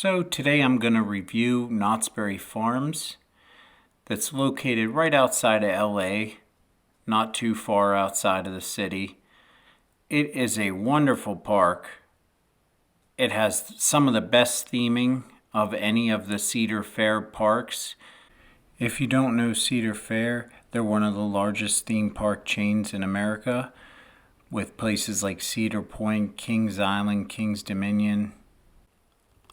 So today I'm going to review Knott's Berry Farms that's located right outside of LA, not too far outside of the city. It is a wonderful park. It has some of the best theming of any of the Cedar Fair parks. If you don't know Cedar Fair, they're one of the largest theme park chains in America, with places like Cedar Point, Kings Island, Kings Dominion.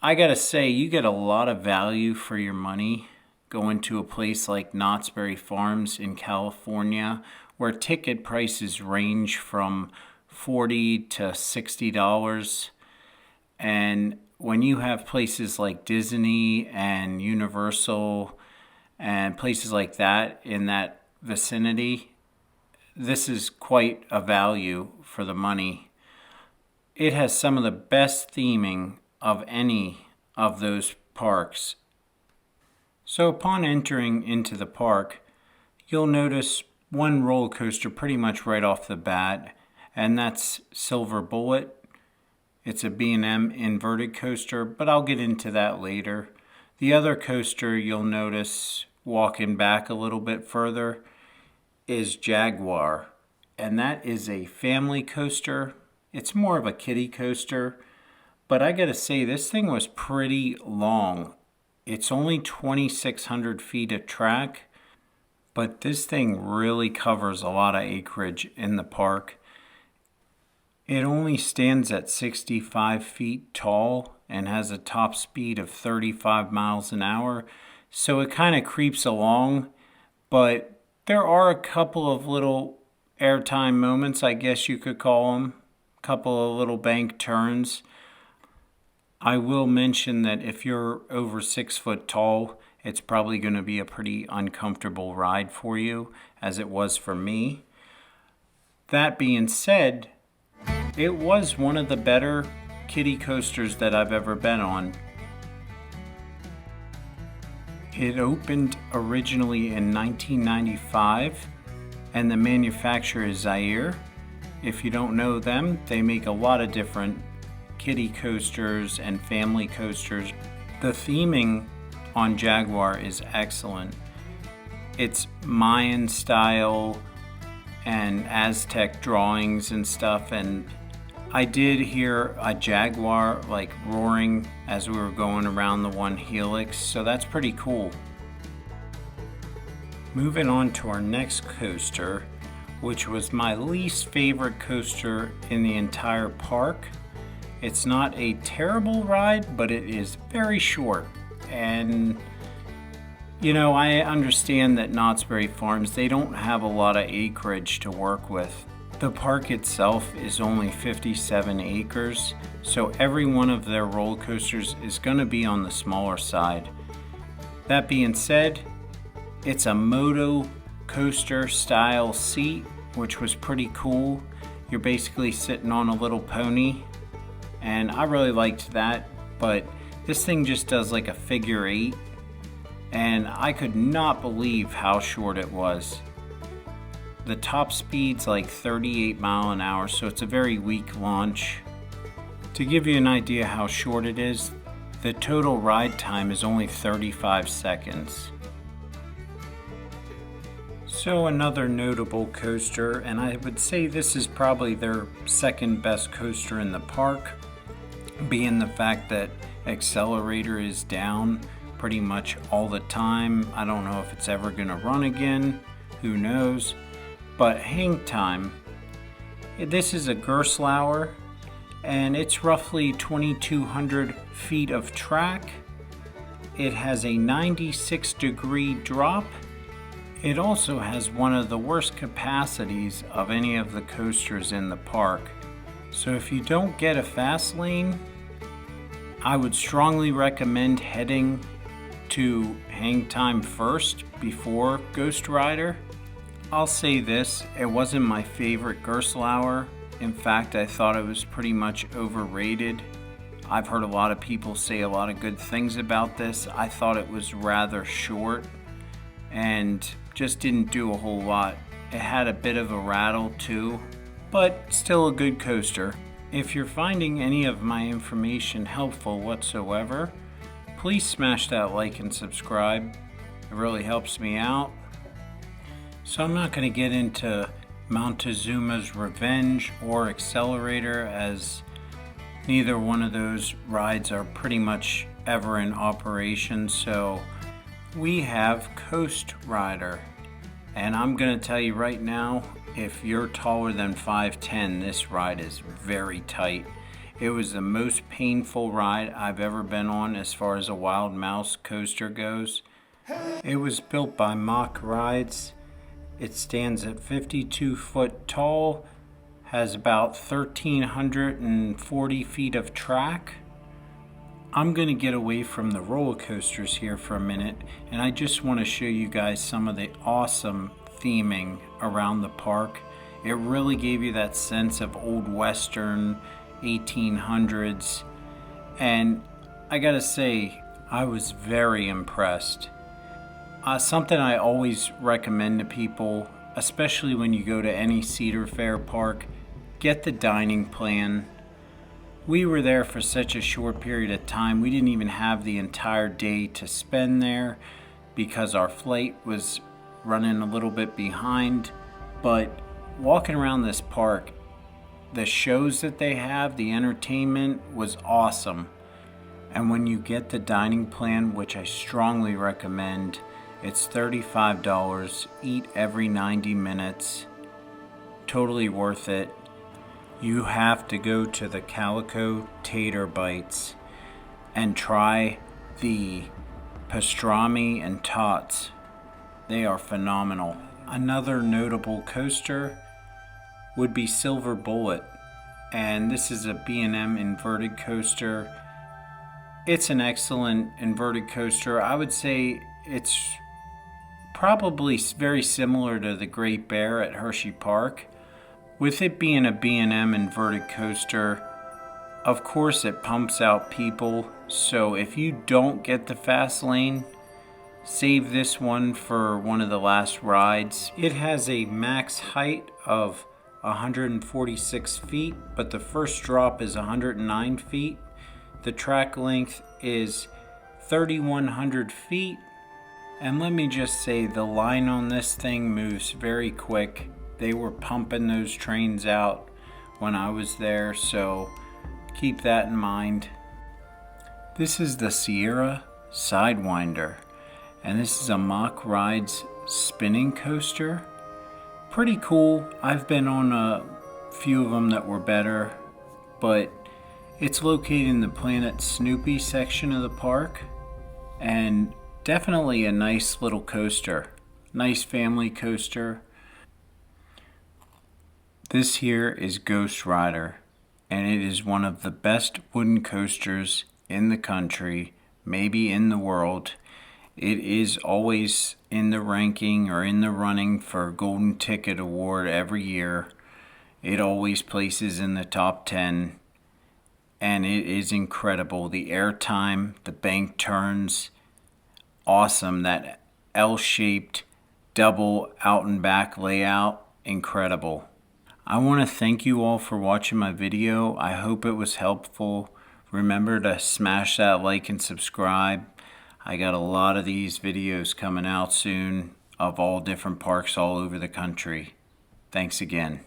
I gotta say, you get a lot of value for your money going to a place like Knott's Berry Farms in California, where ticket prices range from $40 to $60. And when you have places like Disney and Universal and places like that in that vicinity, this is quite a value for the money. It has some of the best theming of any of those parks. So upon entering into the park, you'll notice one roller coaster pretty much right off the bat, and that's Silver Bullet. It's a B&M inverted coaster, but I'll get into that later. The other coaster you'll notice walking back a little bit further is Jaguar, and that is a family coaster. It's more of a kiddie coaster, but I gotta say, this thing was pretty long. It's only 2,600 feet of track, but this thing really covers a lot of acreage in the park. It only stands at 65 feet tall and has a top speed of 35 miles an hour, so it kind of creeps along, but there are a couple of little airtime moments, I guess you could call them, a couple of little bank turns. I will mention that if you're over 6 foot tall, it's probably going to be a pretty uncomfortable ride for you, as it was for me. That being said, it was one of the better kiddie coasters that I've ever been on. It opened originally in 1995, and the manufacturer is Jaguar. If you don't know them, they make a lot of different kiddie coasters and family coasters. The theming on Jaguar is excellent. It's Mayan style and Aztec drawings and stuff, and I did hear a jaguar like roaring as we were going around the one helix, so that's pretty cool. Moving on to our next coaster, which was my least favorite coaster in the entire park. It's not a terrible ride, but it is very short. And you know, I understand that Knott's Berry Farms, they don't have a lot of acreage to work with. The park itself is only 57 acres, so every one of their roller coasters is going to be on the smaller side. That being said, it's a Moto Coaster style seat, which was pretty cool. You're basically sitting on a little pony, and I really liked that, but this thing just does like a figure eight, and I could not believe how short it was. The top speed's like 38 mile an hour, so it's a very weak launch. To give you an idea how short it is, the total ride time is only 35 seconds. So another notable coaster, and I would say this is probably their second best coaster in the park, being the fact that accelerator is down pretty much all the time. I don't know if it's ever going to run again, who knows. But hang time, this is a Gerstlauer, and it's roughly 2,200 feet of track. It has a 96-degree drop. It also has one of the worst capacities of any of the coasters in the park. So if you don't get a fast lane, I would strongly recommend heading to hang time first before Ghost Rider. I'll say this, it wasn't my favorite Gerstlauer. In fact, I thought it was pretty much overrated. I've heard a lot of people say a lot of good things about this. I thought it was rather short and just didn't do a whole lot. It had a bit of a rattle too, but still a good coaster. If you're finding any of my information helpful whatsoever, Please smash that like and subscribe. It really helps me out. So I'm not going to get into Montezuma's Revenge or Accelerator, as neither one of those rides are pretty much ever in operation. So we have Coast Rider, and I'm going to tell you right now, if you're taller than 5'10", this ride is very tight. It was the most painful ride I've ever been on as far as a Wild Mouse coaster goes. It was built by Mock Rides. It stands at 52 foot tall, has about 1,340 feet of track. I'm going to get away from the roller coasters here for a minute, and I just want to show you guys some of the awesome theming around the park. It really gave you that sense of old Western 1800s, and I gotta say, I was very impressed. Something I always recommend to people, especially when you go to any Cedar Fair park, get the dining plan. We were there for such a short period of time, we didn't even have the entire day to spend there because our flight was running a little bit behind. But walking around this park, the shows that they have, the entertainment was awesome. And when you get the dining plan, which I strongly recommend, it's $35, eat every 90 minutes, totally worth it. You have to go to the Calico Tater Bites and try the pastrami and tots. They are phenomenal. Another notable coaster would be Silver Bullet, and this is a B&M inverted coaster. It's an excellent inverted coaster. I would say it's probably very similar to the Great Bear at Hershey Park. With it being a B&M inverted coaster, of course it pumps out people, so if you don't get the fast lane, save this one for one of the last rides. It has a max height of 146 feet, but the first drop is 109 feet. The track length is 3,100 feet. And let me just say, the line on this thing moves very quick. They were pumping those trains out when I was there, so keep that in mind. This is the Sierra Sidewinder, and this is a Mock Rides spinning coaster. Pretty cool. I've been on a few of them that were better, but it's located in the Planet Snoopy section of the park, and definitely a nice little coaster. Nice family coaster. This here is Ghost Rider, and it is one of the best wooden coasters in the country, maybe in the world. It is always in the ranking or in the running for Golden Ticket Award every year. It always places in the top 10, and it is incredible. The airtime, the bank turns, awesome. That L-shaped double out and back layout, incredible. I want to thank you all for watching my video. I hope it was helpful. Remember to smash that like and subscribe. I got a lot of these videos coming out soon of all different parks all over the country. Thanks again.